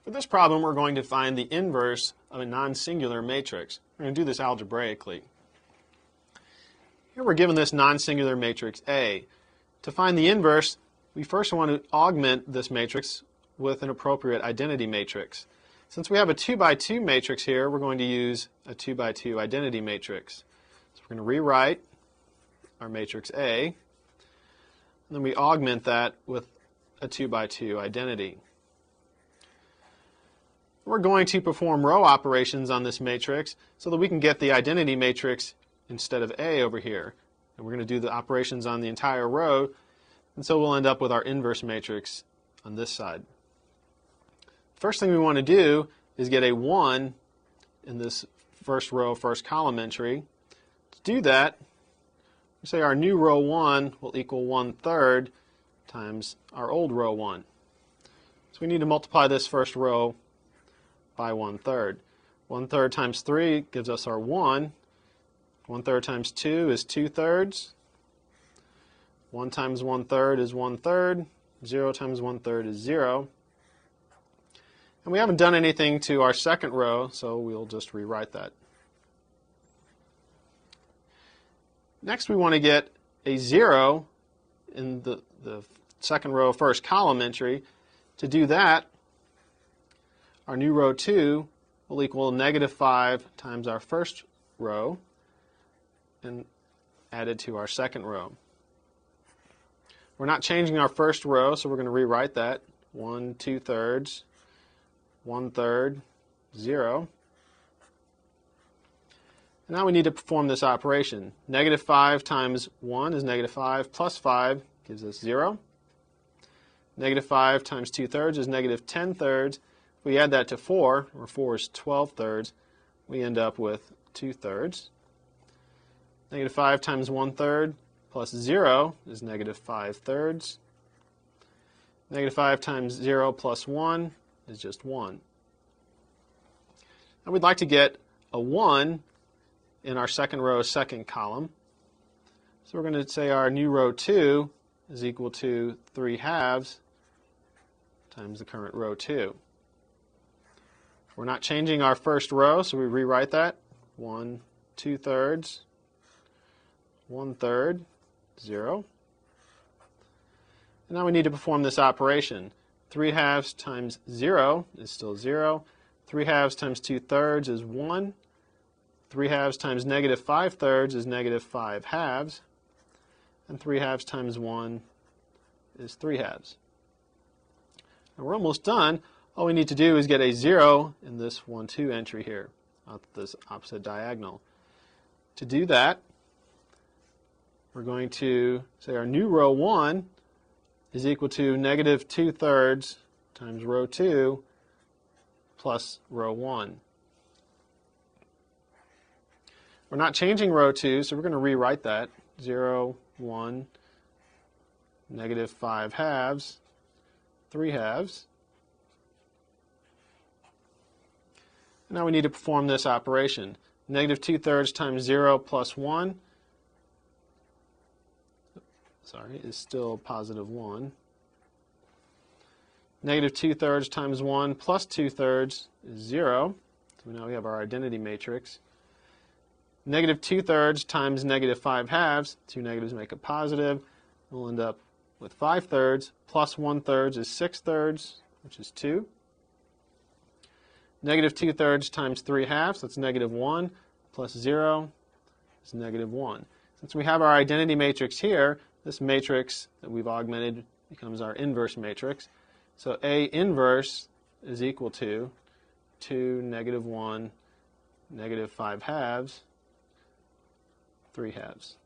For this problem, we're going to find the inverse of a non-singular matrix. We're going to do this algebraically. Here we're given this non-singular matrix A. To find the inverse, we first want to augment this matrix with an appropriate identity matrix. Since we have a 2 by 2 matrix here, we're going to use a 2 by 2 identity matrix. So we're going to rewrite our matrix A, and then we augment that with a 2 by 2 identity. We're going to perform row operations on this matrix so that we can get the identity matrix instead of A over here. And we're going to do the operations on the entire row, and so we'll end up with our inverse matrix on this side. First thing we want to do is get a 1 in this first row, first column entry. To do that, we say our new row 1 will equal 1/3 times our old row 1. So we need to multiply this first row by 1/3. 1/3 times 3 gives us our 1. 1/3 times 2 is 2/3. 1 times 1/3 is 1/3. 0 times 1/3 is 0. And we haven't done anything to our second row, so we'll just rewrite that. Next, we want to get a 0 in the second row, first column entry. To do that, our new row 2 will equal -5 times our first row and added to our second row. We're not changing our first row, so we're going to rewrite that. 1 2/3, 1/3, 0. And now we need to perform this operation. -5 times 1 is -5, plus 5 gives us 0. -5 times 2/3 is -10/3. If we add that to 4, where 4 is 12/3, we end up with 2/3. -5 times 1/3 plus 0 is -5/3. -5 times 0 plus 1 is just 1. Now we'd like to get a 1 in our second row, second column. So we're going to say our new row 2 is equal to 3/2 times the current row 2. We're not changing our first row, so we rewrite that. 1 2/3, 1/3, 0. And now we need to perform this operation. 3/2 times 0 is still 0. 3/2 times 2/3 is 1. 3/2 times -5/3 is -5/2. And 3/2 times 1 is 3/2. And we're almost done. All we need to do is get a 0 in this 1 2 entry here, out this opposite diagonal. To do that, we're going to say our new row 1 is equal to -2/3 times row 2 plus row 1. We're not changing row 2, so we're going to rewrite that. 0, 1, -5/2, 3/2. Now we need to perform this operation. -2/3 times 0 plus 1 is still +1. -2/3 times 1 plus 2/3 is 0. So now we have our identity matrix. -2/3 times -5/2, two negatives make a positive. We'll end up with 5/3 plus 1/3 is 6/3, which is 2. -2/3 times 3/2, that's -1, plus 0 is -1. Since we have our identity matrix here, this matrix that we've augmented becomes our inverse matrix. So A inverse is equal to 2, -1, -5/2, 3/2.